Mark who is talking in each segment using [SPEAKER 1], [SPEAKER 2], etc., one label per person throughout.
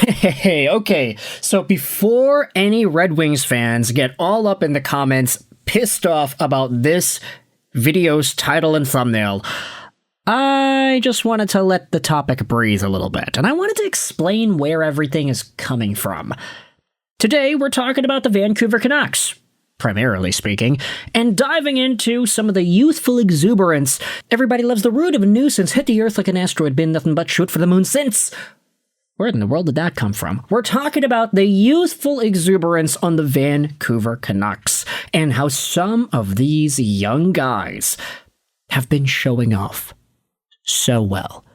[SPEAKER 1] Hey, okay. So before any Red Wings fans get all up in the comments pissed off about this video's title and thumbnail, I just wanted to let the topic breathe a little bit, and I wanted to explain where everything is coming from. Today, we're talking about the Vancouver Canucks, primarily speaking, and diving into some of the youthful exuberance. Everybody loves the root of a nuisance, hit the earth like an asteroid, been nothing but shoot for the moon since. Where in the world did that come from? We're talking about the youthful exuberance on the Vancouver Canucks, and how some of these young guys have been showing off so well.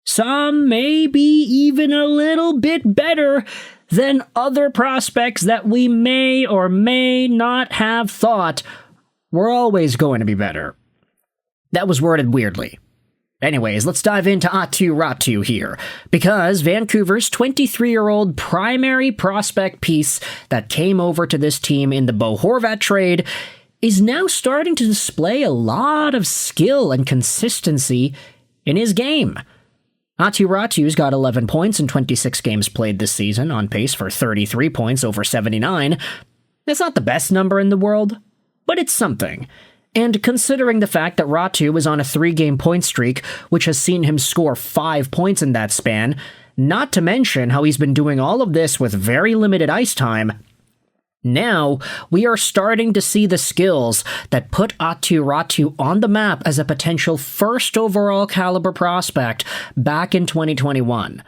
[SPEAKER 1] Some maybe even a little bit better than other prospects that we may or may not have thought were always going to be better. That was worded weirdly. Anyways, let's dive into AATU RATY here, because Vancouver's 23-year-old primary prospect piece that came over to this team in the Bo Horvat trade is now starting to display a lot of skill and consistency in his game. AATU RATY's got 11 points in 26 games played this season, on pace for 33 points over 79. That's not the best number in the world, but it's something. And considering the fact that RATY was on a 3-game point streak, which has seen him score 5 points in that span, not to mention how he's been doing all of this with very limited ice time, now we are starting to see the skills that put AATU RATY on the map as a potential first overall caliber prospect back in 2021.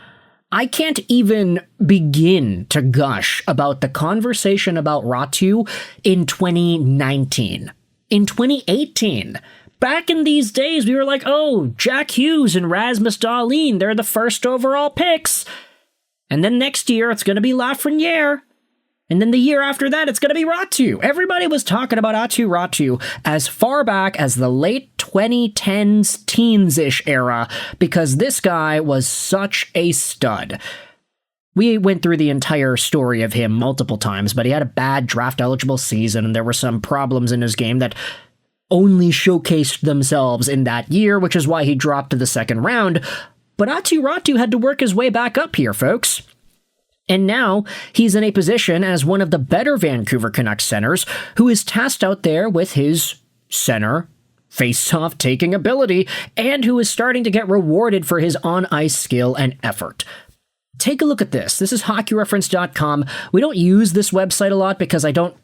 [SPEAKER 1] I can't even begin to gush about the conversation about RATY in 2019. In 2018, back in these days, we were like, oh, Jack Hughes and Rasmus Dahlin, they're the first overall picks. And then next year, it's going to be Lafreniere. And then the year after that, it's going to be RATY. Everybody was talking about AATU RATY as far back as the late 2010s, teens-ish era, because this guy was such a stud. We went through the entire story of him multiple times, but he had a bad draft-eligible season, and there were some problems in his game that only showcased themselves in that year, which is why he dropped to the second round. But AATU RATY had to work his way back up here, folks. And now, he's in a position as one of the better Vancouver Canucks centers, who is tasked out there with his center face-off taking ability, and who is starting to get rewarded for his on-ice skill and effort. Take a look at this. This is hockeyreference.com. We don't use this website a lot because I don't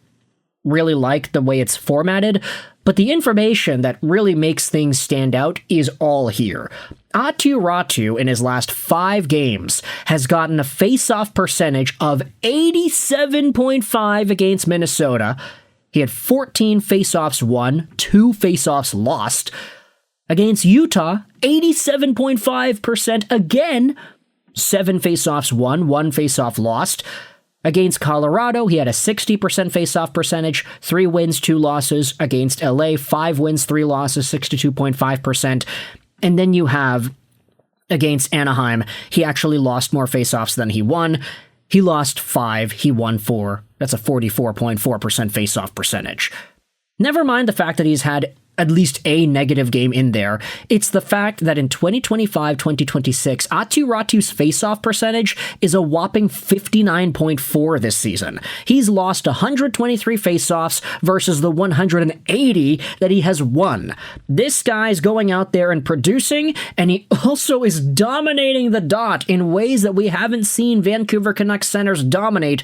[SPEAKER 1] really like the way it's formatted, but the information that really makes things stand out is all here. AATU RATY in his last 5 games has gotten a face-off percentage of 87.5 against Minnesota. He had 14 face-offs won, 2 face-offs lost. Against Utah, 87.5% again, 7 face-offs won, 1 face-off lost. Against Colorado, he had a 60% face-off percentage, 3 wins, 2 losses. Against LA, 5 wins, 3 losses, 62.5%. And then you have, against Anaheim, he actually lost more face-offs than he won. He lost 5, he won 4. That's a 44.4% face-off percentage. Never mind the fact that he's had at least a negative game in there. It's the fact that in 2025-2026, AATU RATY's face-off percentage is a whopping 59.4 this season. He's lost 123 face-offs versus the 180 that he has won. This guy's going out there and producing, and he also is dominating the dot in ways that we haven't seen Vancouver Canucks centers dominate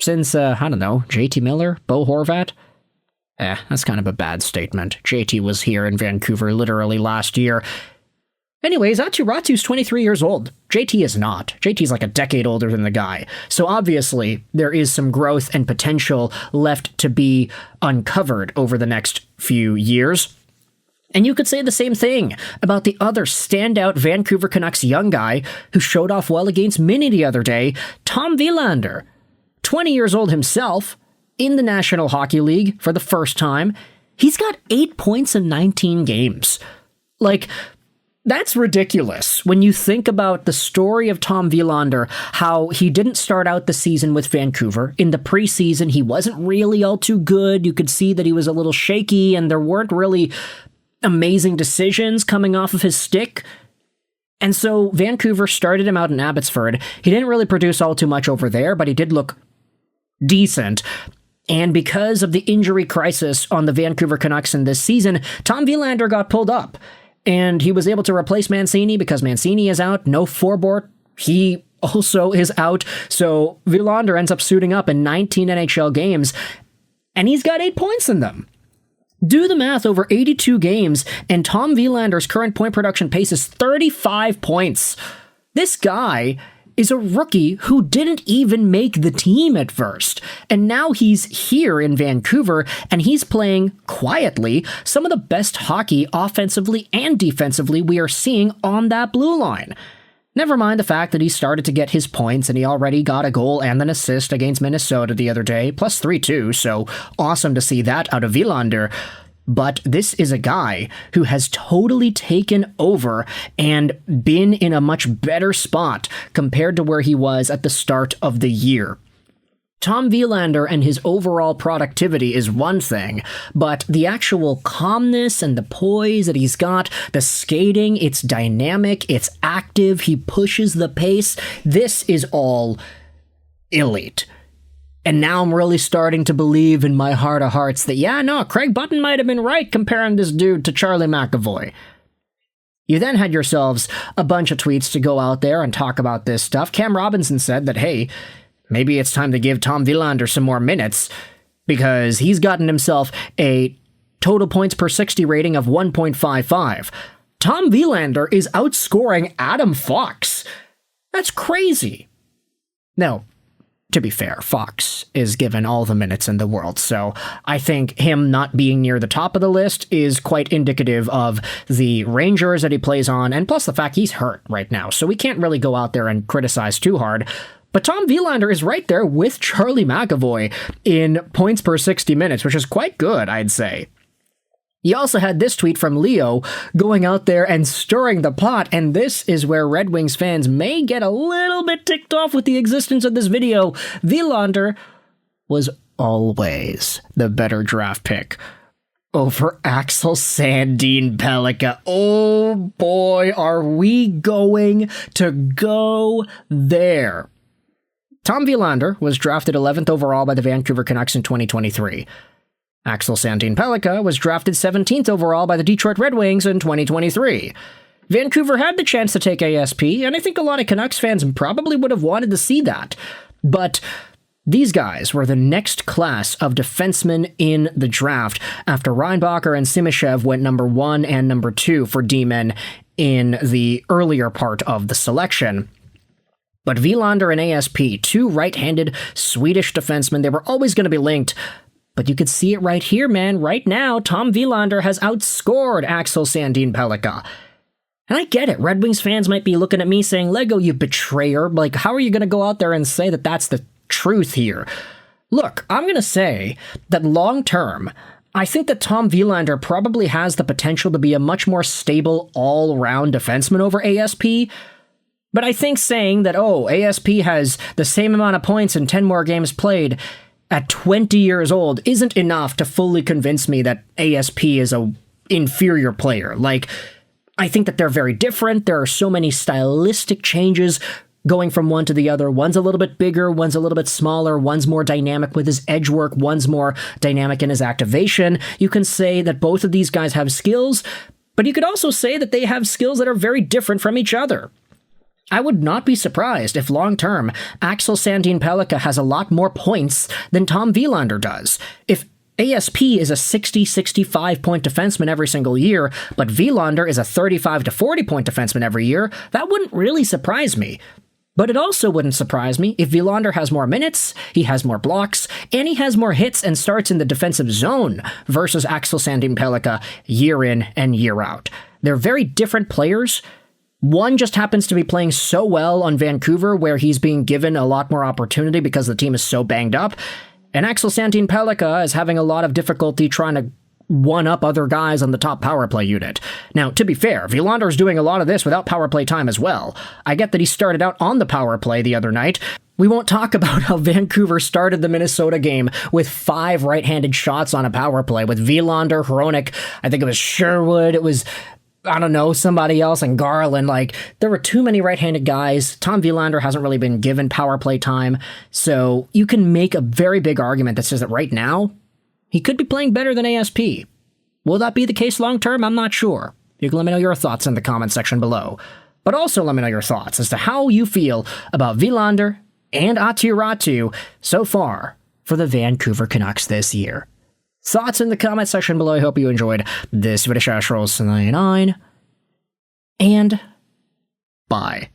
[SPEAKER 1] since, I don't know, JT Miller, Bo Horvat? That's kind of a bad statement. JT was here in Vancouver literally last year. Anyways, AATU RATY's 23 years old. JT is not. JT's like a decade older than the guy. So obviously, there is some growth and potential left to be uncovered over the next few years. And you could say the same thing about the other standout Vancouver Canucks young guy who showed off well against Minnie the other day, Tom Willander. 20 years old himself, in the National Hockey League for the first time. He's got 8 points in 19 games. Like, that's ridiculous when you think about the story of Tom Willander, how he didn't start out the season with Vancouver. In the preseason, he wasn't really all too good. You could see that he was a little shaky, and there weren't really amazing decisions coming off of his stick. And so Vancouver started him out in Abbotsford. He didn't really produce all too much over there, but he did look decent. And because of the injury crisis on the Vancouver Canucks in this season, Tom Willander got pulled up. And he was able to replace Mancini because Mancini is out. No Forbort. He also is out. So Willander ends up suiting up in 19 NHL games. And he's got 8 points in them. Do the math over 82 games, and Tom Willander's current point production pace is 35 points. This guy is a rookie who didn't even make the team at first. And now he's here in Vancouver, and he's playing quietly some of the best hockey offensively and defensively we are seeing on that blue line. Never mind the fact that he started to get his points and he already got a goal and an assist against Minnesota the other day, plus 3 too, so awesome to see that out of Willander. But this is a guy who has totally taken over and been in a much better spot compared to where he was at the start of the year. Tom Willander and his overall productivity is one thing, but the actual calmness and the poise that he's got, the skating, it's dynamic, it's active, he pushes the pace, this is all elite. And now I'm really starting to believe in my heart of hearts that, Craig Button might have been right comparing this dude to Charlie McAvoy. You then had yourselves a bunch of tweets to go out there and talk about this stuff. Cam Robinson said that, hey, maybe it's time to give Tom Willander some more minutes because he's gotten himself a total points per 60 rating of 1.55. Tom Willander is outscoring Adam Fox. That's crazy. Now, to be fair, Fox is given all the minutes in the world, so I think him not being near the top of the list is quite indicative of the Rangers that he plays on, and plus the fact he's hurt right now, so we can't really go out there and criticize too hard. But Tom Willander is right there with Charlie McAvoy in points per 60 minutes, which is quite good, I'd say. You also had this tweet from Leo going out there and stirring the pot, and this is where Red Wings fans may get a little bit ticked off with the existence of this video. Willander was always the better draft pick over Axel Sandin-Pellikka. Oh boy, are we going to go there. Tom Willander was drafted 11th overall by the Vancouver Canucks in 2023. Axel Sandin-Pellikka was drafted 17th overall by the Detroit Red Wings in 2023. Vancouver had the chance to take ASP, and I think a lot of Canucks fans probably would have wanted to see that. But these guys were the next class of defensemen in the draft after Reinbacher and Simishev went number 1 and number 2 for D-men in the earlier part of the selection. But Willander and ASP, two right-handed Swedish defensemen, they were always going to be linked. But you could see it right here, man. Right now, Tom Willander has outscored Axel Sandin-Pellikka. And I get it. Red Wings fans might be looking at me saying, Lego, you betrayer. Like, how are you going to go out there and say that that's the truth here? Look, I'm going to say that long-term, I think that Tom Willander probably has the potential to be a much more stable all-round defenseman over ASP. But I think saying that, ASP has the same amount of points in 10 more games played at 20 years old isn't enough to fully convince me that ASP is a inferior player. Like, I think that they're very different. There are so many stylistic changes going from one to the other. One's a little bit bigger, one's a little bit smaller, one's more dynamic with his edge work, one's more dynamic in his activation. You can say that both of these guys have skills, but you could also say that they have skills that are very different from each other. I would not be surprised if long-term, Axel Sandin-Pellikka has a lot more points than Tom Willander does. If ASP is a 60-65 point defenseman every single year, but Willander is a 35 to 40 point defenseman every year, that wouldn't really surprise me. But it also wouldn't surprise me if Willander has more minutes, he has more blocks, and he has more hits and starts in the defensive zone versus Axel Sandin-Pellikka year in and year out. They're very different players. One just happens to be playing so well on Vancouver where he's being given a lot more opportunity because the team is so banged up. And Axel Sandin-Pellikka is having a lot of difficulty trying to one-up other guys on the top power play unit. Now, to be fair, Willander is doing a lot of this without power play time as well. I get that he started out on the power play the other night. We won't talk about how Vancouver started the Minnesota game with 5 right-handed shots on a power play with Willander, Hronek, I think it was Sherwood, it was I don't know, somebody else, and Garland. Like, there were too many right-handed guys. Tom Willander hasn't really been given power play time, so you can make a very big argument that says that right now, he could be playing better than ASP. Will that be the case long-term? I'm not sure. You can let me know your thoughts in the comment section below. But also let me know your thoughts as to how you feel about Willander and AATU RATY so far for the Vancouver Canucks this year. Thoughts in the comment section below. I hope you enjoyed this video. Rolls 99, and bye.